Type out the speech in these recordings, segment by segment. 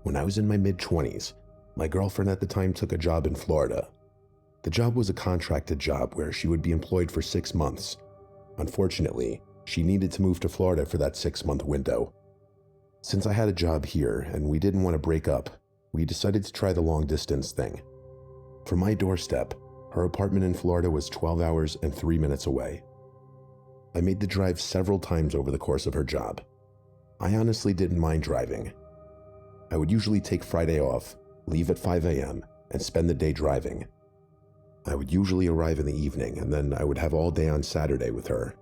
When I was in my mid-20s, my girlfriend at the time took a job in Florida. The job was a contracted job where she would be employed for 6 months. Unfortunately, she needed to move to Florida for that 6-month window. Since I had a job here and we didn't want to break up, we decided to try the long-distance thing. From my doorstep, her apartment in Florida was 12 hours and 3 minutes away. I made the drive several times over the course of her job. I honestly didn't mind driving. I would usually take Friday off, leave at 5 a.m., and spend the day driving. I would usually arrive in the evening, and then I would have all day on Saturday with her.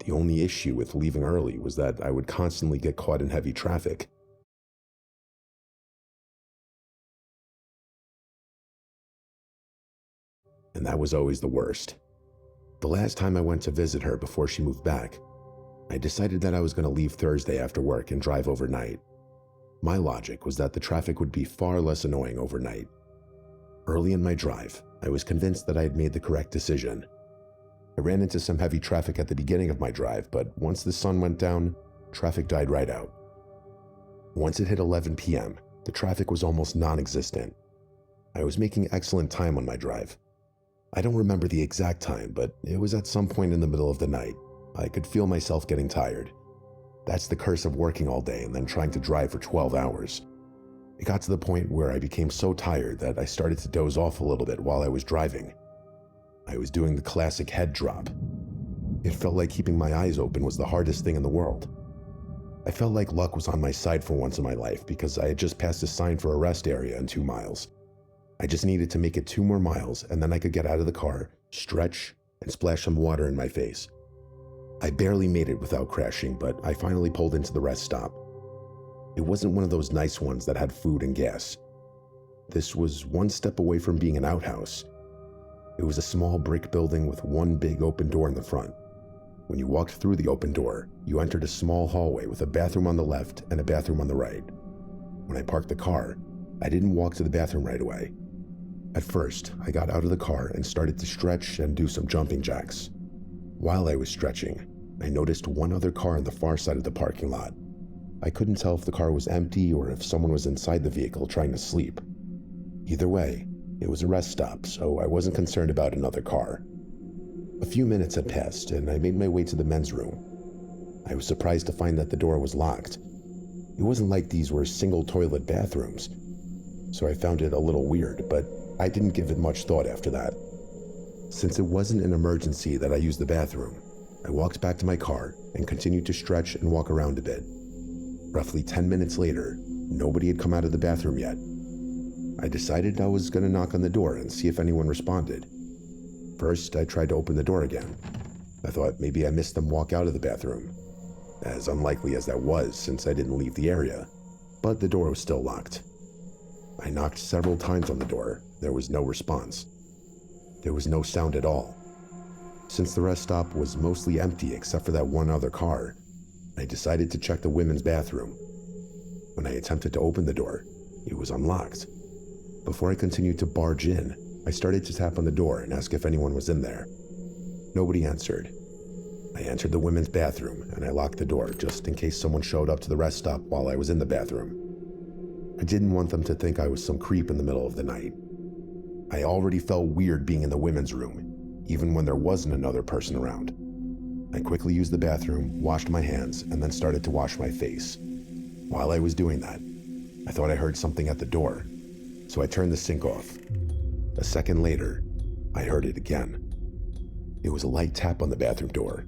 The only issue with leaving early was that I would constantly get caught in heavy traffic. And that was always the worst. The last time I went to visit her before she moved back, I decided that I was going to leave Thursday after work and drive overnight. My logic was that the traffic would be far less annoying overnight. Early in my drive, I was convinced that I had made the correct decision. I ran into some heavy traffic at the beginning of my drive, but once the sun went down, traffic died right out. Once it hit 11 p.m., the traffic was almost non-existent. I was making excellent time on my drive. I don't remember the exact time, but it was at some point in the middle of the night. I could feel myself getting tired. That's the curse of working all day and then trying to drive for 12 hours. It got to the point where I became so tired that I started to doze off a little bit while I was driving. I was doing the classic head drop. It felt like keeping my eyes open was the hardest thing in the world. I felt like luck was on my side for once in my life because I had just passed a sign for a rest area in 2 miles. I just needed to make it 2 more miles and then I could get out of the car, stretch, and splash some water in my face. I barely made it without crashing, but I finally pulled into the rest stop. It wasn't one of those nice ones that had food and gas. This was one step away from being an outhouse. It was a small brick building with one big open door in the front. When you walked through the open door, you entered a small hallway with a bathroom on the left and a bathroom on the right. When I parked the car, I didn't walk to the bathroom right away. At first, I got out of the car and started to stretch and do some jumping jacks. While I was stretching, I noticed one other car on the far side of the parking lot. I couldn't tell if the car was empty or if someone was inside the vehicle trying to sleep. Either way, it was a rest stop, so I wasn't concerned about another car. A few minutes had passed and I made my way to the men's room. I was surprised to find that the door was locked. It wasn't like these were single toilet bathrooms, so I found it a little weird, but I didn't give it much thought after that. Since it wasn't an emergency that I used the bathroom, I walked back to my car and continued to stretch and walk around a bit. Roughly 10 minutes later, nobody had come out of the bathroom yet. I decided I was going to knock on the door and see if anyone responded. First, I tried to open the door again. I thought maybe I missed them walk out of the bathroom, as unlikely as that was since I didn't leave the area, but the door was still locked. I knocked several times on the door. There was no response. There was no sound at all. Since the rest stop was mostly empty except for that one other car, I decided to check the women's bathroom. When I attempted to open the door, it was unlocked. Before I continued to barge in, I started to tap on the door and ask if anyone was in there. Nobody answered. I entered the women's bathroom and I locked the door just in case someone showed up to the rest stop while I was in the bathroom. I didn't want them to think I was some creep in the middle of the night. I already felt weird being in the women's room, even when there wasn't another person around. I quickly used the bathroom, washed my hands, and then started to wash my face. While I was doing that, I thought I heard something at the door, so I turned the sink off. A second later, I heard it again. It was a light tap on the bathroom door.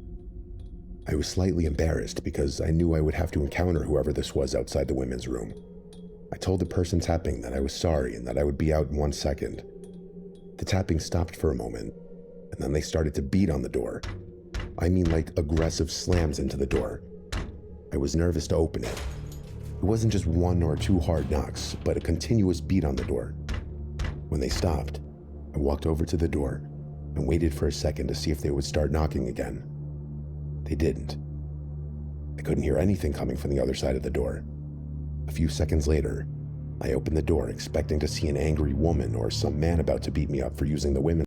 I was slightly embarrassed because I knew I would have to encounter whoever this was outside the women's room. I told the person tapping that I was sorry and that I would be out in 1 second. The tapping stopped for a moment, and then they started to beat on the door. I mean like aggressive slams into the door. I was nervous to open it. It wasn't just 1 or 2 hard knocks, but a continuous beat on the door. When they stopped, I walked over to the door and waited for a second to see if they would start knocking again. They didn't. I couldn't hear anything coming from the other side of the door. A few seconds later, I opened the door expecting to see an angry woman or some man about to beat me up for using the women's